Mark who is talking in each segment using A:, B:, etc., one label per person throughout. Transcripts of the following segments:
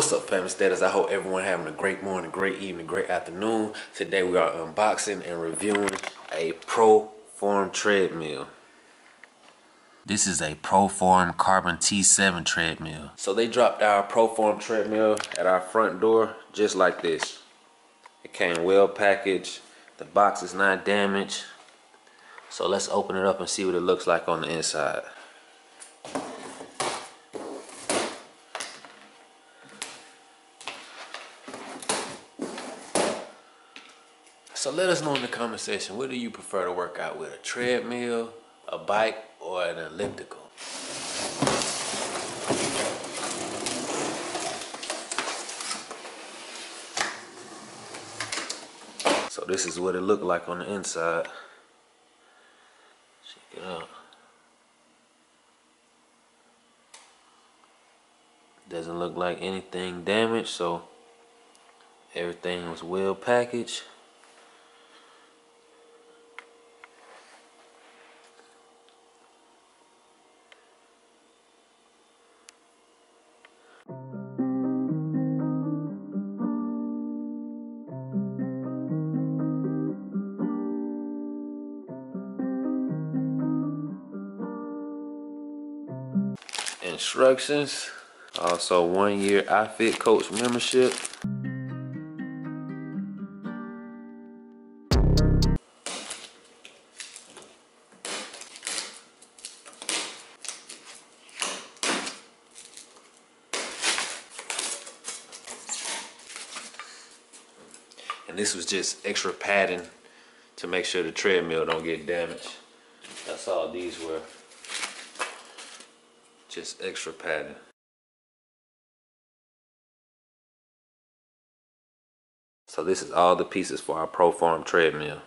A: What's up, family status? I hope everyone having a great morning, great evening, great afternoon. Today we are unboxing and reviewing a Proform treadmill. This is a Proform Carbon T7 treadmill. So they dropped our Proform treadmill at our front door just like this. It came well packaged. The box is not damaged. So let's open it up and see what it looks like on the inside. So let us know in the comment section, what do you prefer to work out with? A treadmill, a bike, or an elliptical? So this is what it looked like on the inside. Check it out. Doesn't look like anything damaged, so everything was well packaged. Instructions, also 1 year ifit coach membership. And this was just extra padding to make sure the treadmill don't get damaged. That's all these were. Just extra padding. So this is all the pieces for our Proform treadmill.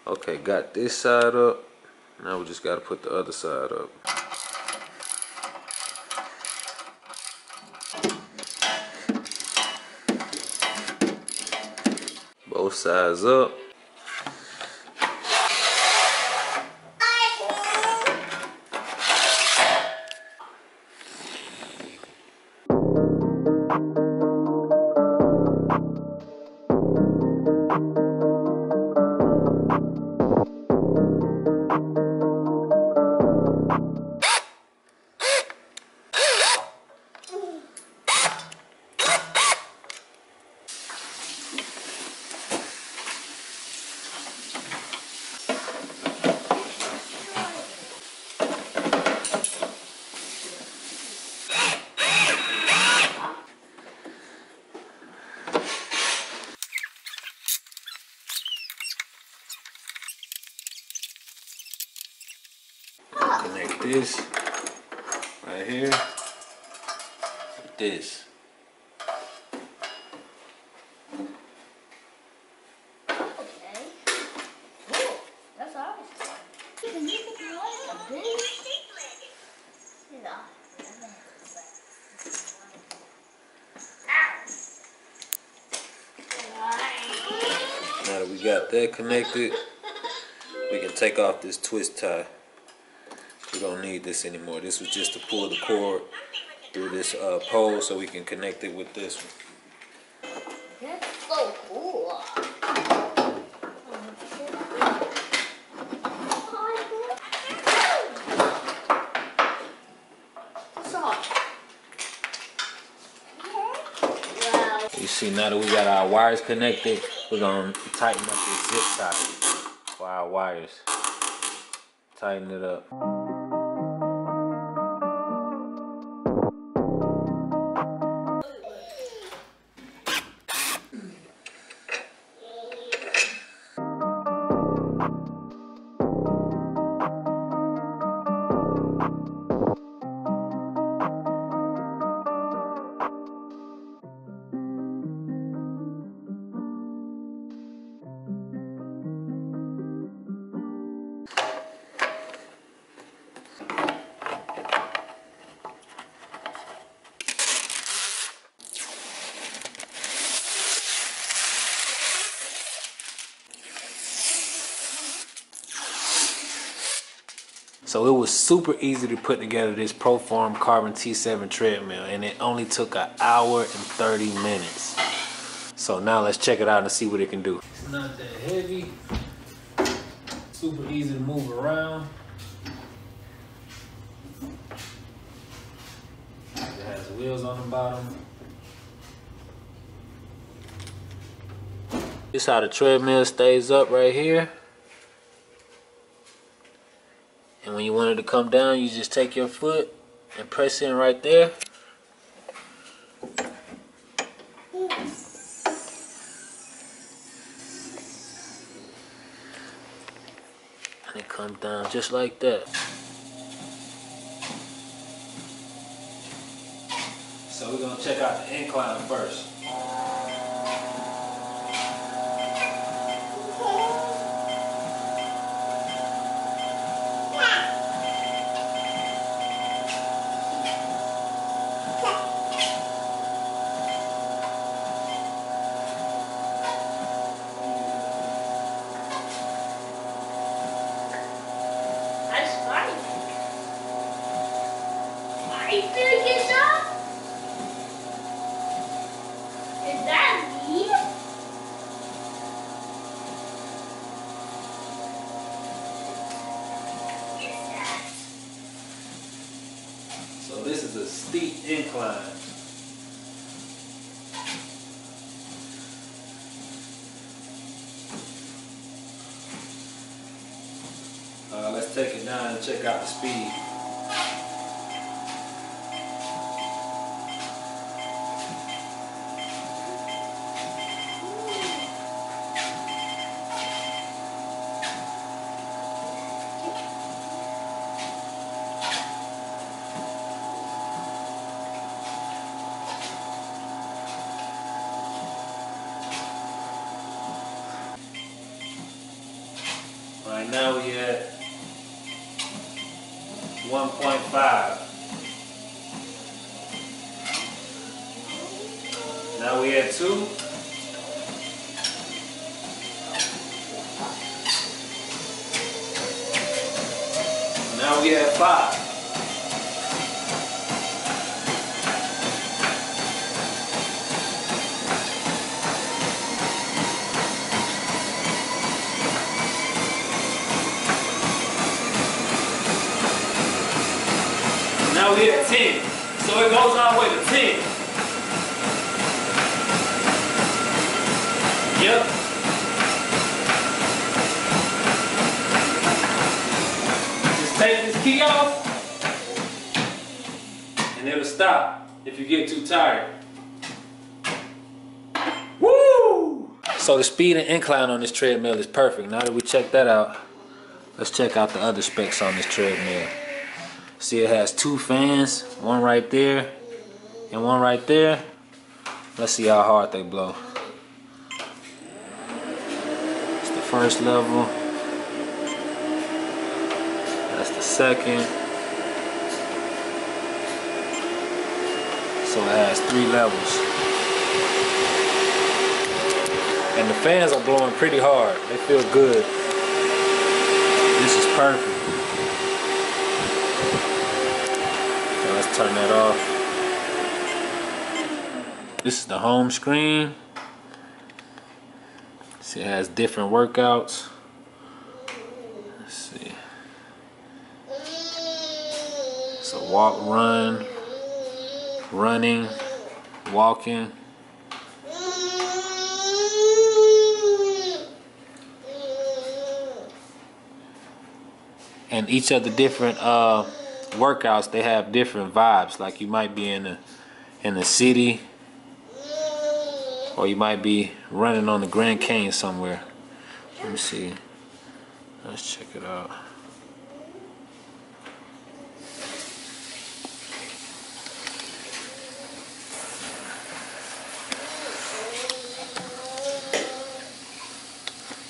A: Okay, got this side up. Now we just gotta put the other side up. Both sides up. Connect this right here with this.
B: Okay. Cool. That's awesome.
A: Now that we got that connected, we can take off this twist tie. We don't need this anymore. This was just to pull the cord through this pole so we can connect it with this one. You see, now that we got our wires connected, we're gonna tighten up this zip tie for our wires. Tighten it up. So it was super easy to put together this Proform Carbon T7 treadmill, and it only took an hour and 30 minutes. So now let's check it out and see what it can do. It's not that heavy, super easy to move around. It has wheels on the bottom. This is how the treadmill stays up right here. And when you want it to come down, you just take your foot and press in right there. And it comes down just like that. So we're gonna check out the incline first.
B: Are you gonna get some? Is that me? Is that?
A: So this is a steep incline. Let's take it down and check out the speed. Right now we at 1.5. Now we at 2. Now we at 5. Now we at 10. So it goes all the way to 10. Yep. Just take this key off and it'll stop if you get too tired. Woo! So the speed and incline on this treadmill is perfect. Now that we checked that out, let's check out the other specs on this treadmill. See, it has 2 fans, one right there and one right there. Let's see how hard they blow. It's the first level. That's the second. So it has 3 levels. And the fans are blowing pretty hard. They feel good. This is perfect. Let's turn that off. This is the home screen. See, it has different workouts. Let's see. So walk, run, running, walking. And each of the different workouts, they have different vibes. Like you might be in the city, or you might be running on the Grand Canyon somewhere. Let me see. Let's check it out.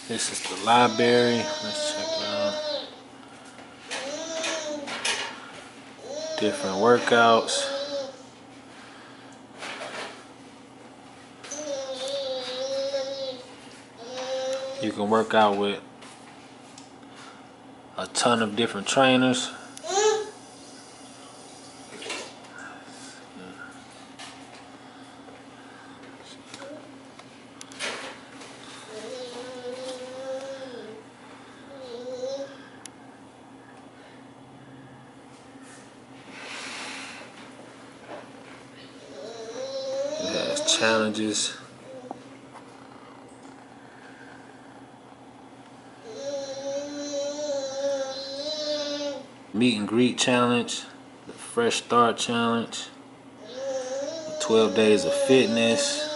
A: This is the library. Let's check it out. Different workouts. You can work out with a ton of different trainers. It has challenges. Meet and greet challenge, the fresh start challenge, 12 days of fitness.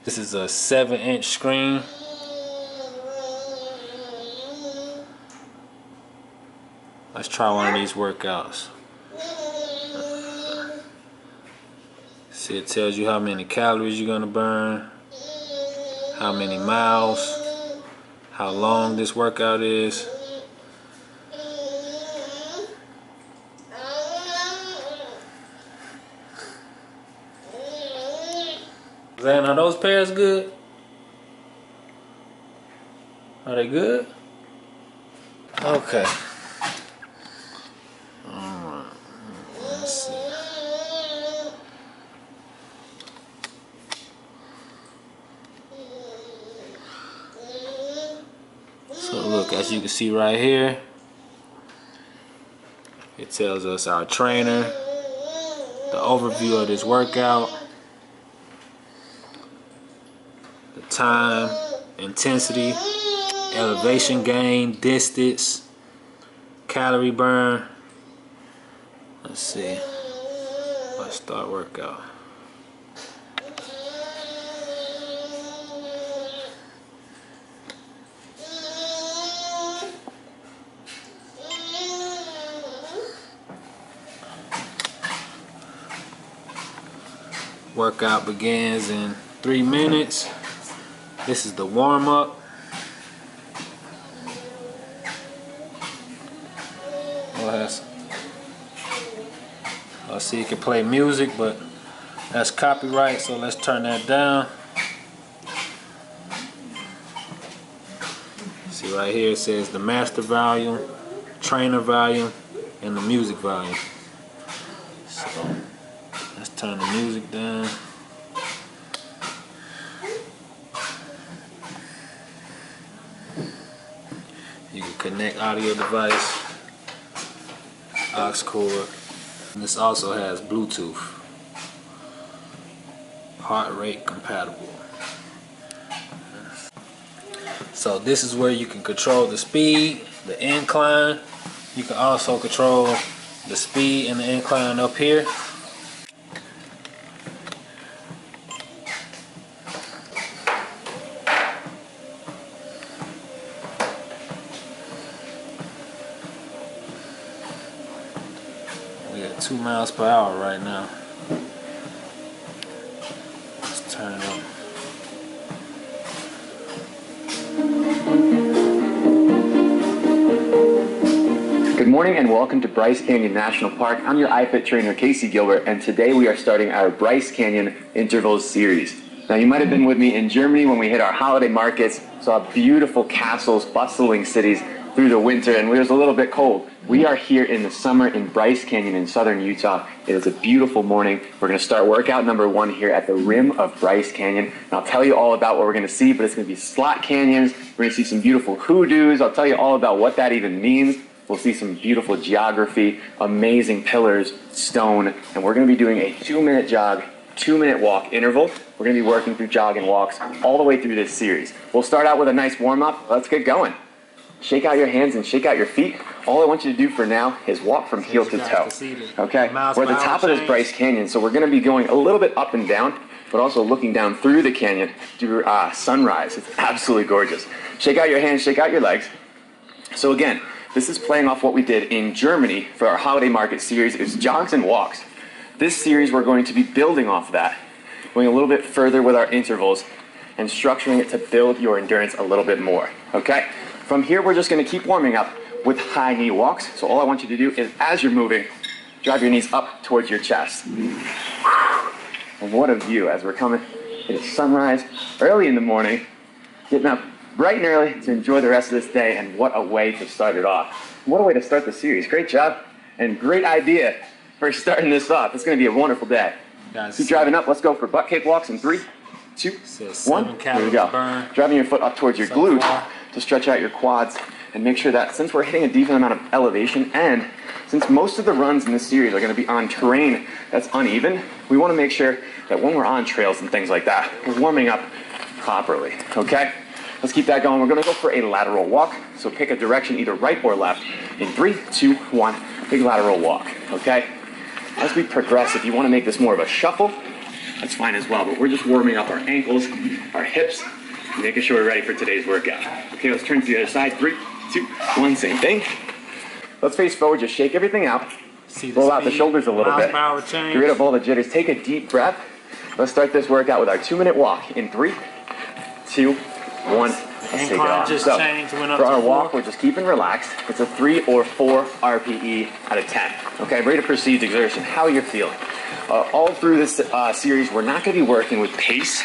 A: This is a 7-inch screen. Let's try one of these workouts. See, it tells you how many calories you're gonna burn, how many miles, how long this workout is. Zan, are those pears good? Are they good? Okay. Alright. Let's see. So look, as you can see right here, it tells us our trainer, the overview of this workout, the time, intensity, elevation gain, distance, calorie burn. Let's see. Let's start workout. Workout begins in 3 minutes. This is the warm-up. I see you can play music, but that's copyright, so let's turn that down. See right here, it says the master volume, trainer volume, and the music volume. So let's turn the music down. You can connect audio device, aux cord. And this also has Bluetooth, heart rate compatible. So this is where you can control the speed, the incline. You can also control the speed and the incline up here. We're at 2 miles per hour right now. Let's turn it up.
C: Good morning and welcome to Bryce Canyon National Park. I'm your ifit trainer, Casey Gilbert, and today we are starting our Bryce Canyon Intervals series. Now, you might have been with me in Germany when we hit our holiday markets, saw beautiful castles, bustling cities through the winter, and it was a little bit cold. We are here in the summer in Bryce Canyon in southern Utah. It is a beautiful morning. We're going to start workout number 1 here at the rim of Bryce Canyon. And I'll tell you all about what we're going to see, but it's going to be slot canyons. We're going to see some beautiful hoodoos. I'll tell you all about what that even means. We'll see some beautiful geography, amazing pillars, stone, and we're going to be doing a 2-minute jog, 2-minute walk interval. We're going to be working through jog and walks all the way through this series. We'll start out with a nice warm-up. Let's get going. Shake out your hands and shake out your feet. All I want you to do for now is walk from heel to toe. Okay? We're at the top of this Bryce Canyon, so we're going to be going a little bit up and down, but also looking down through the canyon to sunrise. It's absolutely gorgeous. Shake out your hands, shake out your legs. So again, this is playing off what we did in Germany for our holiday market series. It's jogs and walks. This series, we're going to be building off that, going a little bit further with our intervals and structuring it to build your endurance a little bit more, okay? From here, we're just gonna keep warming up with high knee walks. So all I want you to do is, as you're moving, drive your knees up towards your chest. And what a view as we're coming. It is sunrise early in the morning, getting up bright and early to enjoy the rest of this day, and what a way to start it off. What a way to start the series. Great job, and great idea for starting this off. It's gonna be a wonderful day. Keep driving up. Let's go for butt cake walks in 3, 2, 1. Here we go. Driving your foot up towards your glute to stretch out your quads and make sure that since we're hitting a decent amount of elevation, and since most of the runs in this series are going to be on terrain that's uneven, we want to make sure that when we're on trails and things like that, we're warming up properly, okay? Let's keep that going. We're going to go for a lateral walk, so pick a direction, either right or left. In 3, 2, 1, big lateral walk, okay? As we progress, if you want to make this more of a shuffle, that's fine as well, but we're just warming up our ankles, our hips, making sure we're ready for today's workout. Okay, let's turn to the other side. 3, 2, 1, same thing. Let's face forward, just shake everything out. Roll out the shoulders a little bit. Get rid of all the jitters. Take a deep breath. Let's start this workout with our 2-minute walk in 3, 2, 1. Let's take it off. So, for our walk, we're just keeping relaxed. It's a 3 or 4 RPE out of 10. Okay, ready to proceed to exertion. How are you feeling? All through this series, we're not going to be working with pace.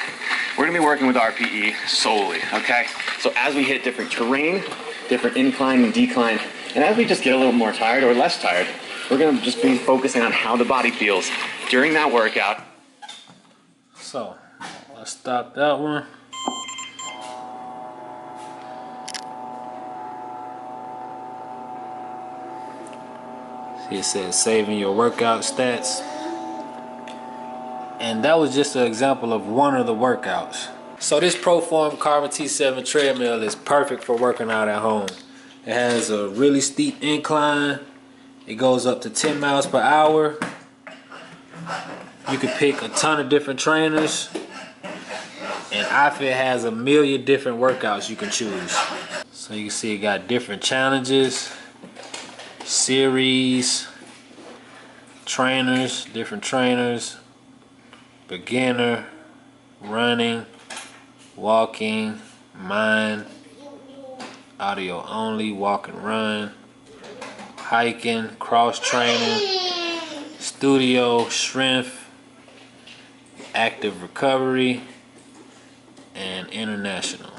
C: We're going to be working with RPE solely, okay? So as we hit different terrain, different incline and decline, and as we just get a little more tired or less tired, we're going to just be focusing on how the body feels during that workout.
A: So, let's stop that one. See, it says saving your workout stats. And that was just an example of one of the workouts. So this Proform Carbon T7 treadmill is perfect for working out at home. It has a really steep incline. It goes up to 10 miles per hour. You can pick a ton of different trainers. And ifit has a million different workouts you can choose. So you can see it got different challenges, series, trainers, different trainers. Beginner, running, walking, mind, audio only, walk and run, hiking, cross training, studio, strength, active recovery, and international.